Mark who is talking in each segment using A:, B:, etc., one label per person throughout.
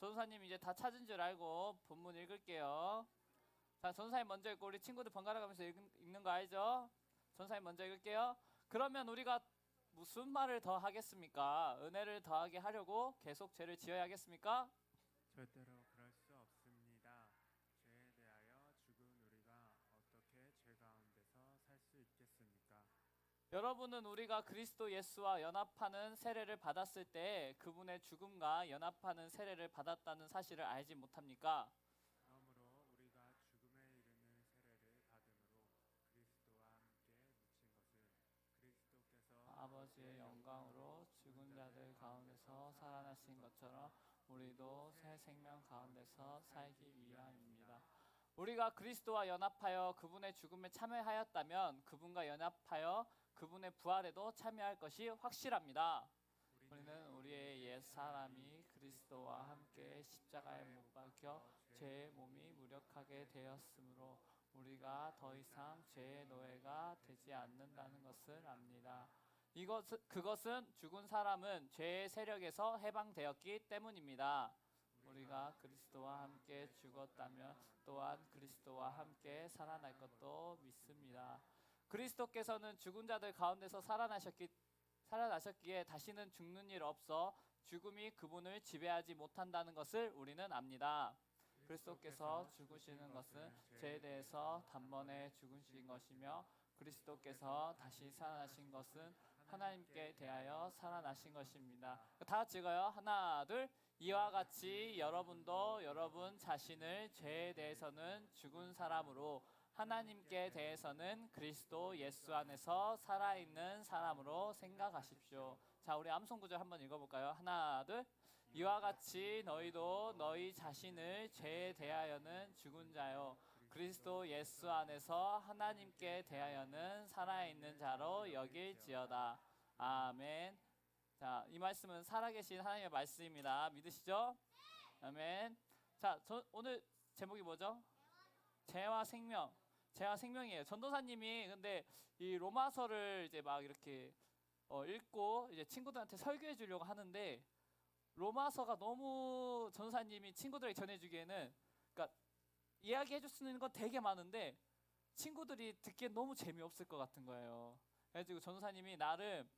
A: 전도사님 이제 다 찾은 줄 알고 본문 읽을게요. 자, 전도사님 먼저 읽고 우리 친구들 번갈아 가면서 읽는 거 알죠? 전도사님 먼저 읽을게요. 그러면 우리가 무슨 말을 더 하겠습니까? 은혜를 더하게 하려고 계속 죄를 지어야 하겠습니까?
B: 절대로 그럴 수 없습니다. 죄에 대하여 죽은 우리가 어떻게 죄 가운데서 살 수 있겠습니까?
A: 여러분은 우리가 그리스도 예수와 연합하는 세례를 받았을 때 그분의 죽음과 연합하는 세례를 받았다는 사실을 알지 못합니까?
B: 그러므로 우리가 죽음에 이르는 세례를 받음으로 그리스도와 함께 묻힌 것은 그리스도께서
A: 아버지의 영광으로 죽은 자들 가운데서 살아나신 것처럼 우리도 새 생명 가운데서 살기 위함입니다. 우리가 그리스도와 연합하여 그분의 죽음에 참여하였다면 그분과 연합하여 그분의 부활에도 참여할 것이 확실합니다. 우리는 우리의 옛 사람이 그리스도와 함께 십자가에 못 박혀 죄의 몸이 무력하게 되었으므로 우리가 더 이상 죄의 노예가 되지 않는다는 것을 압니다. 그것은 죽은 사람은 죄의 세력에서 해방되었기 때문입니다. 우리가 그리스도와 함께 죽었다면 또한 그리스도와 함께 살아날 것도 믿습니다. 그리스도께서는 죽은 자들 가운데서 살아나셨기에 다시는 죽는 일 없어 죽음이 그분을 지배하지 못한다는 것을 우리는 압니다. 그리스도께서 죽으시는 것은 죄에 대해서 단번에 죽으신 것이며 그리스도께서 다시 살아나신 것은 하나님께 대하여 살아나신 것입니다. 다 같이 읽어요. 하나, 둘. 이와 같이 여러분도 여러분 자신을 죄에 대해서는 죽은 사람으로 하나님께 대해서는 그리스도 예수 안에서 살아있는 사람으로 생각하십시오. 자, 우리 암송 구절 한번 읽어볼까요? 하나, 둘. 이와 같이 너희도 너희 자신을 죄에 대하여는 죽은 자요 그리스도 예수 안에서 하나님께 대하여는 살아있는 자로 여길지어다. 아멘. 자, 이 말씀은 살아계신 하나님의 말씀입니다. 믿으시죠? 아멘. 자, 오늘 제목이 뭐죠? 죄와 생명. 죄와 생명이에요. 전도사님이 근데 이 로마서를 이제 막 이렇게 읽고 이제 친구들한테 설교해 주려고 하는데 로마서가 너무 전도사님이 친구들에게 전해주기에는 그러니까 이야기해 줄 수 있는 건 되게 많은데 친구들이 듣기엔 너무 재미없을 것 같은 거예요. 그래가지고 전도사님이 나름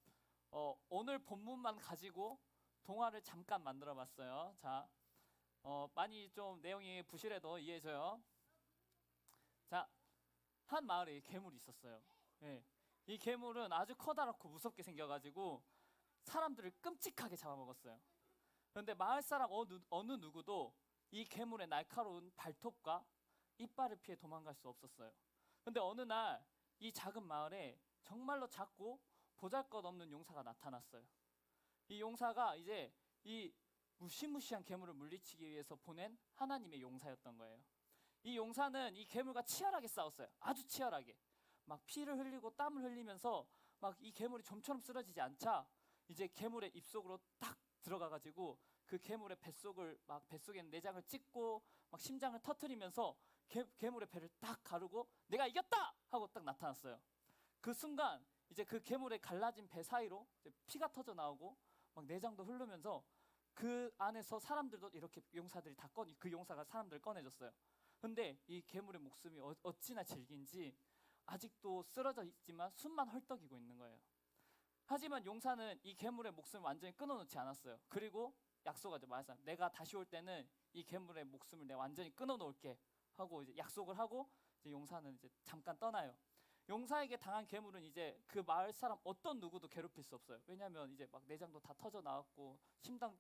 A: 오늘 본문만 가지고 동화를 잠깐 만들어 봤어요. 자, 많이 좀 내용이 부실해도 이해해줘요. 자, 한 마을에 괴물이 있었어요. 예. 이 괴물은 아주 커다랗고 무섭게 생겨가지고 사람들을 끔찍하게 잡아먹었어요. 그런데 마을 사람 어느 누구도 이 괴물의 날카로운 발톱과 이빨을 피해 도망갈 수 없었어요. 그런데 어느 날 이 작은 마을에 정말로 작고 보잘것없는 용사가 나타났어요. 이 용사가 이제 이 무시무시한 괴물을 물리치기 위해서 보낸 하나님의 용사였던 거예요. 이 용사는 이 괴물과 치열하게 싸웠어요. 아주 치열하게. 막 피를 흘리고 땀을 흘리면서 막 이 괴물이 좀처럼 쓰러지지 않자 이제 괴물의 입속으로 딱 들어가가지고 그 괴물의 뱃속에 있는 내장을 찢고 막 심장을 터트리면서 괴물의 배를 딱 가르고 내가 이겼다! 하고 딱 나타났어요. 그 순간 이제 그 괴물의 갈라진 배 사이로 이제 피가 터져 나오고 막 내장도 흐르면서 그 안에서 사람들도 이렇게 용사들이 그 용사가 사람들을 꺼내줬어요. 근데 이 괴물의 목숨이 어찌나 질긴지 아직도 쓰러져 있지만 숨만 헐떡이고 있는 거예요. 하지만 용사는 이 괴물의 목숨을 완전히 끊어놓지 않았어요. 그리고 약속하죠. 말했어요. 내가 다시 올 때는 이 괴물의 목숨을 내가 완전히 끊어놓을게 하고 이제 약속을 하고 이제 용사는 이제 잠깐 떠나요. 용사에게 당한 괴물은 이제 그 마을 사람 어떤 누구도 괴롭힐 수 없어요. 왜냐하면 이제 막 내장도 다 터져 나왔고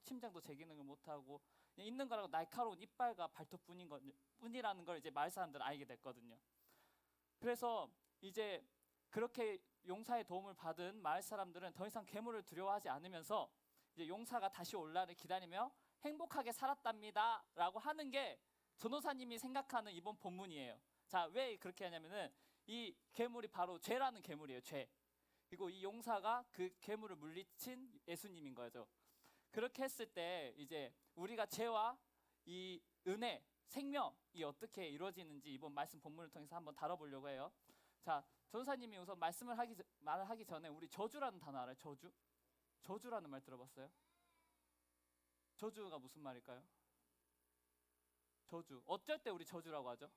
A: 심장도 제 기능을 못 하고 있는 거라고 날카로운 이빨과 발톱뿐이라는 걸 이제 마을 사람들은 알게 됐거든요. 그래서 이제 그렇게 용사의 도움을 받은 마을 사람들은 더 이상 괴물을 두려워하지 않으면서 이제 용사가 다시 올 날을 기다리며 행복하게 살았답니다라고 하는 게 전도사님이 생각하는 이번 본문이에요. 자, 왜 그렇게 하냐면은 이 괴물이 바로 죄라는 괴물이에요. 죄. 그리고 이 용사가 그 괴물을 물리친 예수님인 거죠. 그렇게 했을 때 이제 우리가 죄와 이 은혜, 생명이 어떻게 이루어지는지 이번 말씀 본문을 통해서 한번 다뤄보려고 해요. 자, 전도사님이 우선 말을 하기 전에 우리 저주라는 단어 알아요? 저주? 저주라는 말 들어봤어요? 저주가 무슨 말일까요? 저주. 어쩔 때 우리 저주라고 하죠?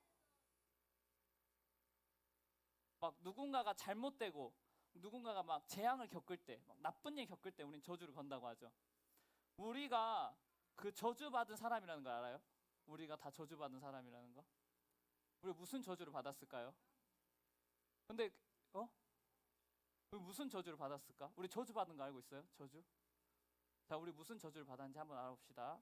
A: 막 누군가가 잘못되고 누군가가 막 재앙을 겪을 때, 막 나쁜 일 겪을 때 우린 저주를 건다고 하죠. 우리가 그 저주받은 사람이라는 거 알아요? 우리가 다 저주받은 사람이라는 거? 우리 무슨 저주를 받았을까요? 근데 우리 무슨 저주를 받았을까? 우리 저주받은 거 알고 있어요? 저주? 자, 우리 무슨 저주를 받았는지 한번 알아봅시다.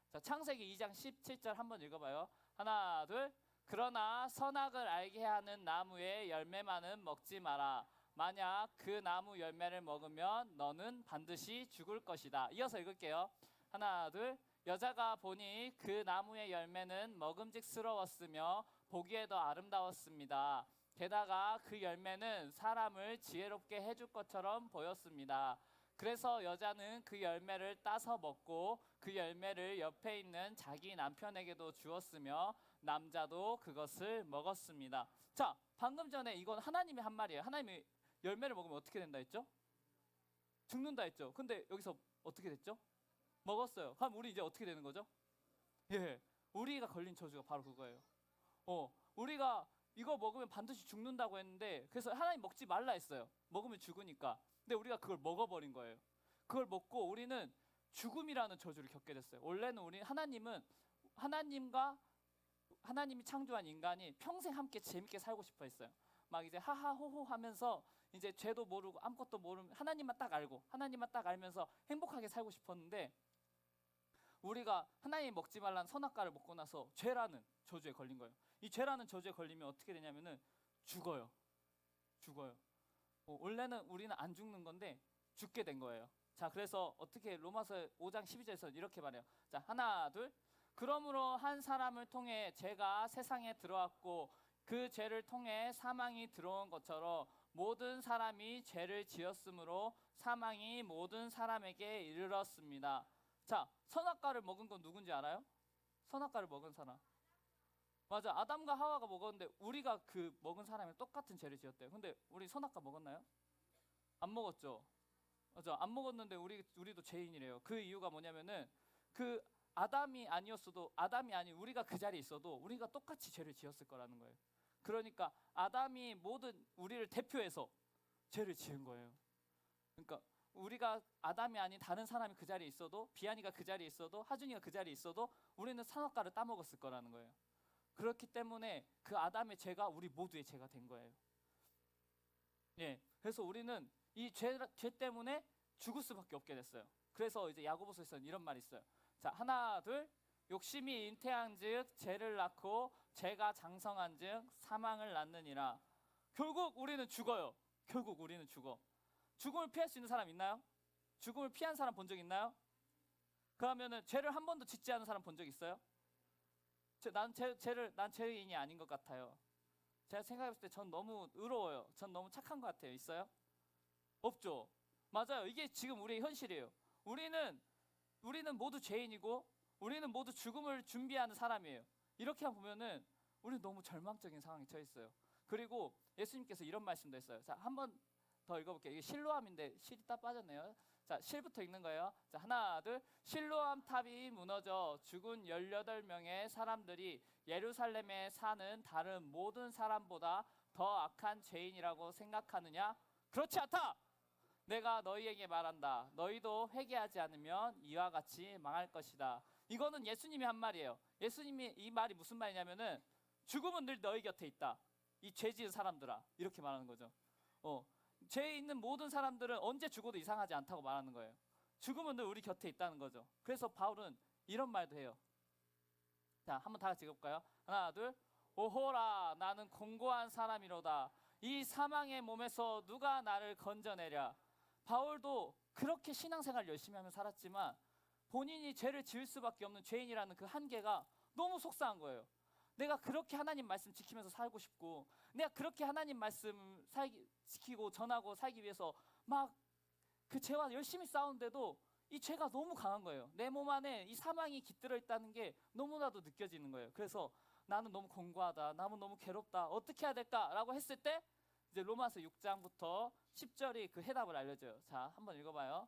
A: 자, 창세기 2장 17절 한번 읽어봐요. 하나, 둘. 그러나 선악을 알게 하는 나무의 열매만은 먹지 마라. 만약 그 나무 열매를 먹으면 너는 반드시 죽을 것이다. 이어서 읽을게요. 하나, 둘. 여자가 보니 그 나무의 열매는 먹음직스러웠으며 보기에도 아름다웠습니다. 게다가 그 열매는 사람을 지혜롭게 해줄 것처럼 보였습니다. 그래서 여자는 그 열매를 따서 먹고 그 열매를 옆에 있는 자기 남편에게도 주었으며 남자도 그것을 먹었습니다. 자, 방금 전에 이건 하나님이 한 말이에요. 하나님이 열매를 먹으면 어떻게 된다 했죠? 죽는다 했죠. 근데 여기서 어떻게 됐죠? 먹었어요. 그럼 우리 이제 어떻게 되는 거죠? 예, 우리가 걸린 저주가 바로 그거예요. 우리가 이거 먹으면 반드시 죽는다고 했는데 그래서 하나님 먹지 말라 했어요. 먹으면 죽으니까. 근데 우리가 그걸 먹어버린 거예요. 그걸 먹고 우리는 죽음이라는 저주를 겪게 됐어요. 원래는 우리 하나님이 창조한 인간이 평생 함께 재밌게 살고 싶어 했어요. 막 이제 하하호호 하면서 이제 죄도 모르고 아무것도 모르면 하나님만 딱 알면서 행복하게 살고 싶었는데 우리가 하나님 먹지 말라는 선악과를 먹고 나서 죄라는 저주에 걸린 거예요. 이 죄라는 저주에 걸리면 어떻게 되냐면은 죽어요. 원래는 우리는 안 죽는 건데 죽게 된 거예요. 자, 그래서 어떻게 로마서 5장 12절에서 이렇게 말해요. 자, 하나, 둘. 그러므로 한 사람을 통해 죄가 세상에 들어왔고 그 죄를 통해 사망이 들어온 것처럼 모든 사람이 죄를 지었으므로 사망이 모든 사람에게 이르렀습니다. 자, 선악과를 먹은 건 누군지 알아요? 선악과를 먹은 사람. 맞아, 아담과 하와가 먹었는데 우리가 그 먹은 사람이 똑같은 죄를 지었대요. 근데 우리 선악과 먹었나요? 안 먹었죠. 맞아, 안 먹었는데 우리도 죄인이래요. 그 이유가 뭐냐면은 그 아담이 아닌 우리가 그 자리에 있어도 우리가 똑같이 죄를 지었을 거라는 거예요. 그러니까 아담이 모든 우리를 대표해서 죄를 지은 거예요. 그러니까 우리가 아담이 아닌 다른 사람이 그 자리에 있어도 비안이가 그 자리에 있어도 하준이가 그 자리에 있어도 우리는 선악과를 따먹었을 거라는 거예요. 그렇기 때문에 그 아담의 죄가 우리 모두의 죄가 된 거예요. 예, 그래서 우리는 이 죄 때문에 죽을 수밖에 없게 됐어요. 그래서 이제 야고보서에서는 이런 말이 있어요. 자, 하나, 둘. 욕심이 잉태한즉 죄를 낳고 죄가 장성한즉 사망을 낳느니라. 결국 우리는 죽어요. 죽음을 피할 수 있는 사람 있나요? 죽음을 피한 사람 본 적 있나요? 그러면은 죄를 한 번도 짓지 않은 사람 본 적 있어요? 난 죄인이 아닌 것 같아요. 제가 생각했을 때 전 너무 의로워요. 전 너무 착한 것 같아요. 있어요? 없죠. 맞아요. 이게 지금 우리의 현실이에요. 우리는 모두 죄인이고 우리는 모두 죽음을 준비하는 사람이에요. 이렇게 보면은 우리는 너무 절망적인 상황에 처해 있어요. 그리고 예수님께서 이런 말씀도 했어요. 자, 한번 더 읽어볼게요. 이게 실로암인데 실이 딱 빠졌네요. 자, 실부터 읽는 거예요. 자, 하나, 둘. 실로암 탑이 무너져 죽은 18명의 사람들이 예루살렘에 사는 다른 모든 사람보다 더 악한 죄인이라고 생각하느냐? 그렇지 않다. 내가 너희에게 말한다. 너희도 회개하지 않으면 이와 같이 망할 것이다. 이거는 예수님이 한 말이에요. 예수님이 이 말이 무슨 말이냐면은 죽음은 늘 너희 곁에 있다. 이 죄 지은 사람들아. 이렇게 말하는 거죠. 죄에 있는 모든 사람들은 언제 죽어도 이상하지 않다고 말하는 거예요. 죽음은 늘 우리 곁에 있다는 거죠. 그래서 바울은 이런 말도 해요. 자, 한번 다 같이 읽어볼까요? 하나, 둘. 오호라, 나는 공고한 사람이로다. 이 사망의 몸에서 누가 나를 건져내랴. 바울도 그렇게 신앙생활 열심히 하며 살았지만 본인이 죄를 지을 수밖에 없는 죄인이라는 그 한계가 너무 속상한 거예요. 내가 그렇게 하나님 말씀 지키면서 살고 싶고 내가 그렇게 하나님 말씀 지키고 전하고 살기 위해서 막 그 죄와 열심히 싸우는데도 이 죄가 너무 강한 거예요. 내 몸 안에 이 사망이 깃들어 있다는 게 너무나도 느껴지는 거예요. 그래서 나는 너무 공고하다. 나는 너무 괴롭다. 어떻게 해야 될까라고 했을 때 이제 로마서 6장부터 10절이 그 해답을 알려줘요. 자, 한번 읽어봐요.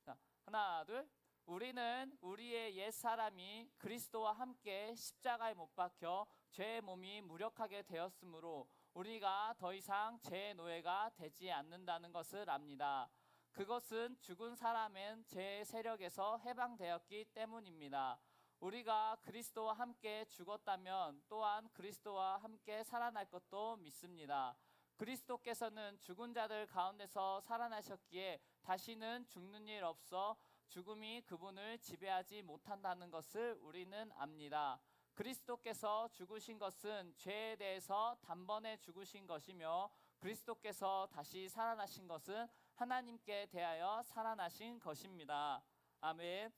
A: 자, 하나, 둘. 우리는 우리의 옛 사람이 그리스도와 함께 십자가에 못 박혀 죄의 몸이 무력하게 되었으므로 우리가 더 이상 죄의 노예가 되지 않는다는 것을 압니다. 그것은 죽은 사람은 죄의 세력에서 해방되었기 때문입니다. 우리가 그리스도와 함께 죽었다면 또한 그리스도와 함께 살아날 것도 믿습니다. 그리스도께서는 죽은 자들 가운데서 살아나셨기에 다시는 죽는 일 없어 죽음이 그분을 지배하지 못한다는 것을 우리는 압니다. 그리스도께서 죽으신 것은 죄에 대해서 단번에 죽으신 것이며 그리스도께서 다시 살아나신 것은 하나님께 대하여 살아나신 것입니다. 아멘.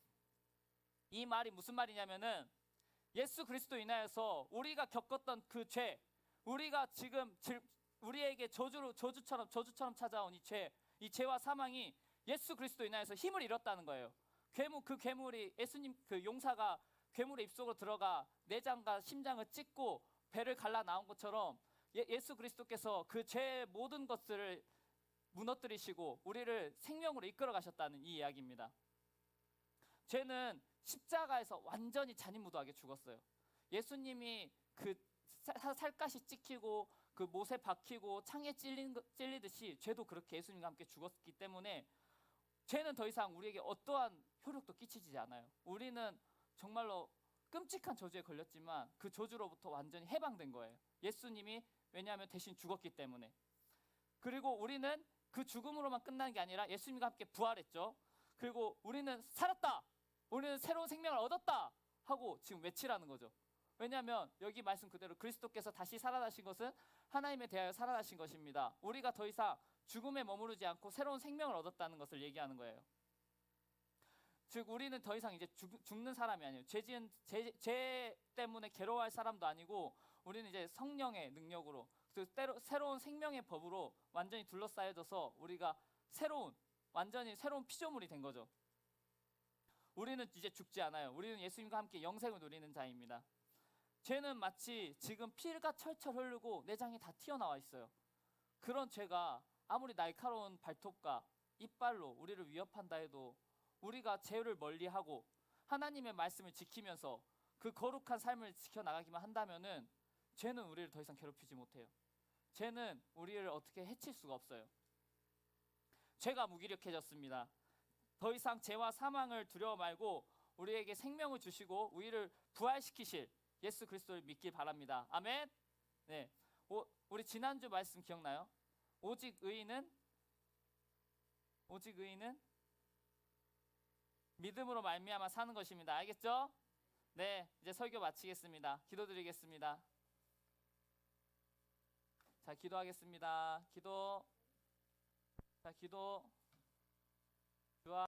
A: 이 말이 무슨 말이냐면은 예수 그리스도 인하여서 우리가 겪었던 그 죄, 우리가 지금 우리에게 저주처럼 찾아온 이 죄, 이 죄와 사망이 예수 그리스도 인하여서 힘을 잃었다는 거예요. 그 괴물이 예수님 그 용사가 괴물의 입속으로 들어가 내장과 심장을 찢고 배를 갈라 나온 것처럼 예수 그리스도께서 그 죄의 모든 것들을 무너뜨리시고 우리를 생명으로 이끌어 가셨다는 이 이야기입니다. 죄는 십자가에서 완전히 잔인무도하게 죽었어요. 예수님이 그 살갗이 찍히고 그 못에 박히고 창에 찔리듯이 죄도 그렇게 예수님과 함께 죽었기 때문에 죄는 더 이상 우리에게 어떠한 효력도 끼치지 않아요. 우리는 정말로 끔찍한 저주에 걸렸지만 그 저주로부터 완전히 해방된 거예요. 예수님이 왜냐하면 대신 죽었기 때문에. 그리고 우리는 그 죽음으로만 끝난 게 아니라 예수님과 함께 부활했죠. 그리고 우리는 살았다, 우리는 새로운 생명을 얻었다 하고 지금 외치라는 거죠. 왜냐하면 여기 말씀 그대로 그리스도께서 다시 살아나신 것은 하나님에 대하여 살아나신 것입니다. 우리가 더 이상 죽음에 머무르지 않고 새로운 생명을 얻었다는 것을 얘기하는 거예요. 즉 우리는 더 이상 이제 죽는 사람이 아니에요. 죄 때문에 괴로워할 사람도 아니고 우리는 이제 성령의 능력으로 새로운 생명의 법으로 완전히 둘러싸여져서 우리가 완전히 새로운 피조물이 된 거죠. 우리는 이제 죽지 않아요. 우리는 예수님과 함께 영생을 누리는 자입니다. 죄는 마치 지금 피가 철철 흐르고 내장이 다 튀어나와 있어요. 그런 죄가 아무리 날카로운 발톱과 이빨로 우리를 위협한다 해도 우리가 죄를 멀리하고 하나님의 말씀을 지키면서 그 거룩한 삶을 지켜나가기만 한다면은 죄는 우리를 더 이상 괴롭히지 못해요. 죄는 우리를 어떻게 해칠 수가 없어요. 죄가 무기력해졌습니다. 더 이상 죄와 사망을 두려워 말고 우리에게 생명을 주시고 우리를 부활시키실 예수 그리스도를 믿길 바랍니다. 아멘. 네, 우리 지난주 말씀 기억나요? 오직 의인은 믿음으로 말미암아 사는 것입니다. 알겠죠? 네, 이제 설교 마치겠습니다. 기도드리겠습니다. 자, 기도하겠습니다. 기도.